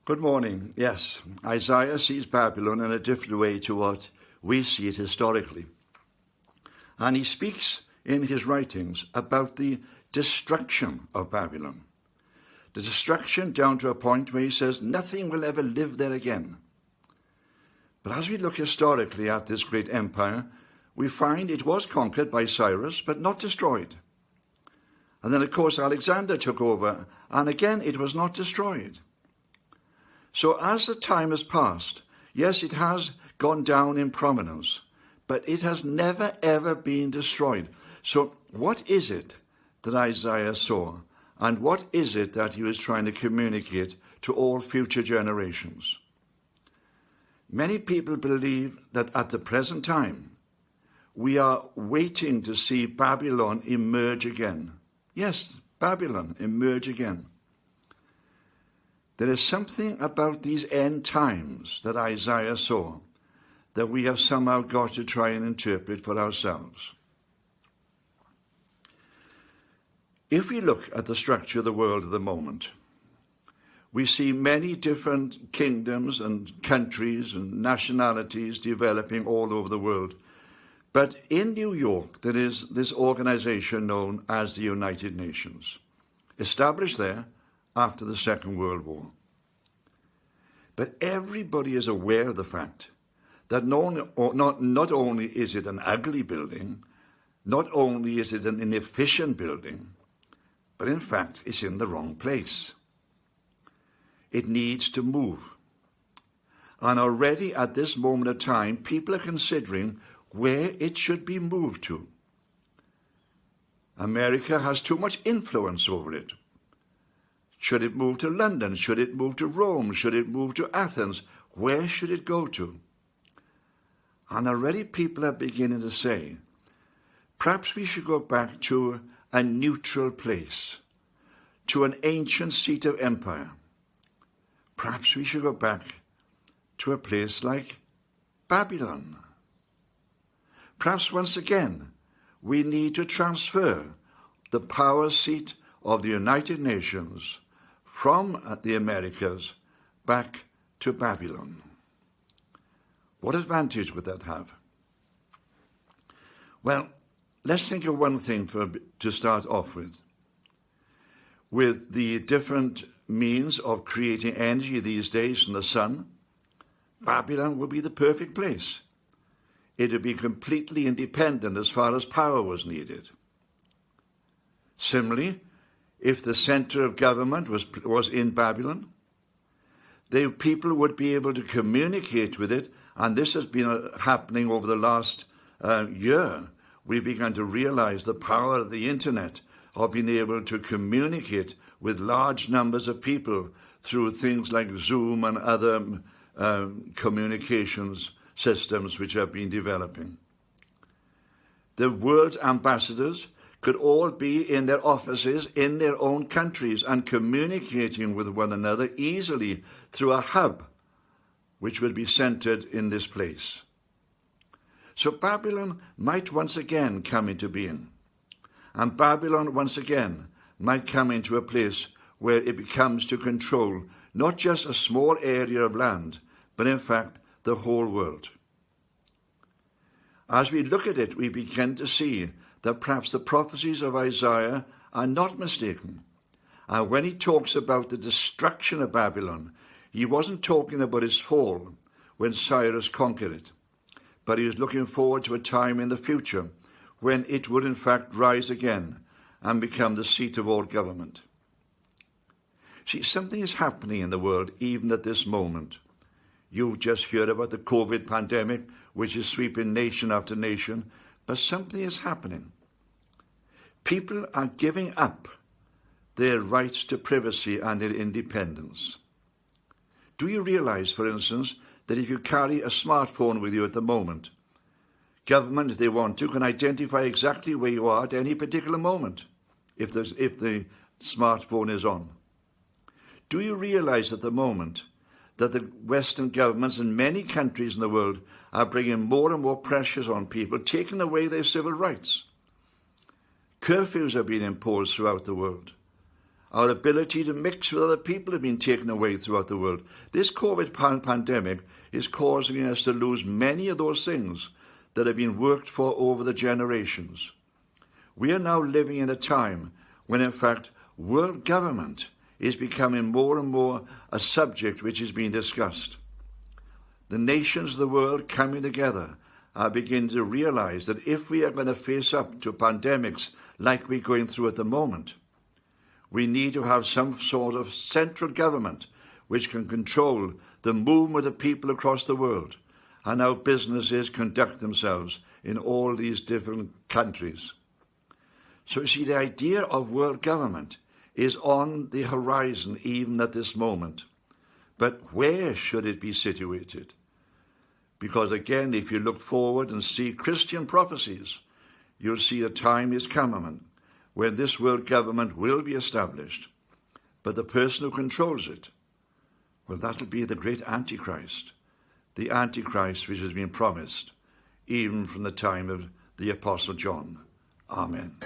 Good morning. Yes, Isaiah sees Babylon in a different way to what we see it historically. And he speaks in his writings about the destruction of Babylon. The destruction down to a point where he says nothing will ever live there again. But as we look historically at this great empire, we find it was conquered by Cyrus, but not destroyed. And then, of course, Alexander took over, and again it was not destroyed. So as the time has passed, yes, it has gone down in prominence, but it has never, ever been destroyed. So what is it that Isaiah saw? And what is it that he was trying to communicate to all future generations? Many people believe that at the present time, we are waiting to see Babylon emerge again. Yes, Babylon emerge again. There is something about these end times that Isaiah saw that we have somehow got to try and interpret for ourselves. If we look at the structure of the world at the moment, we see many different kingdoms and countries and nationalities developing all over the world. But in New York, there is this organization known as the United Nations, established there after the Second World War. But everybody is aware of the fact that not only is it an ugly building, not only is it an inefficient building, but in fact it's in the wrong place. It needs to move. And already at this moment of time, people are considering where it should be moved to. America has too much influence over it. Should it move to London? Should it move to Rome? Should it move to Athens? Where should it go to? And already people are beginning to say, perhaps we should go back to a neutral place, to an ancient seat of empire. Perhaps we should go back to a place like Babylon. Perhaps once again, we need to transfer the power seat of the United Nations from the Americas back to Babylon. What advantage would that have? Well, let's think of one thing to start off with. With the different means of creating energy these days from the sun, Babylon would be the perfect place. It would be completely independent as far as power was needed. Similarly, if the center of government was in Babylon, the people would be able to communicate with it, and this has been happening over the last year. We began to realize the power of the internet, of being able to communicate with large numbers of people through things like Zoom and other communications systems which have been developing. The world's ambassadors could all be in their offices in their own countries and communicating with one another easily through a hub which would be centered in this place. So Babylon might once again come into being. And Babylon once again might come into a place where it becomes to control not just a small area of land, but in fact the whole world. As we look at it, we begin to see that perhaps the prophecies of Isaiah are not mistaken. And when he talks about the destruction of Babylon, he wasn't talking about its fall when Cyrus conquered it, but he was looking forward to a time in the future when it would in fact rise again and become the seat of all government. See, something is happening in the world even at this moment. You just heard about the COVID pandemic, which is sweeping nation after nation, but something is happening. People are giving up their rights to privacy and their independence. Do you realize, for instance, that if you carry a smartphone with you at the moment, government, if they want to, can identify exactly where you are at any particular moment if the smartphone is on? Do you realize at the moment that the Western governments in many countries in the world are bringing more and more pressures on people, taking away their civil rights? Curfews are being imposed throughout the world. Our ability to mix with other people has been taken away throughout the world. This COVID pandemic is causing us to lose many of those things that have been worked for over the generations. We are now living in a time when, in fact, world government is becoming more and more a subject which is being discussed. The nations of the world coming together are beginning to realize that if we are going to face up to pandemics like we're going through at the moment, we need to have some sort of central government which can control the movement of people across the world and how businesses conduct themselves in all these different countries. So you see, the idea of world government is on the horizon even at this moment. But where should it be situated? Because again, if you look forward and see Christian prophecies, you'll see a time is coming when this world government will be established. But the person who controls it, well, that'll be the great Antichrist, the Antichrist which has been promised even from the time of the Apostle John. Amen.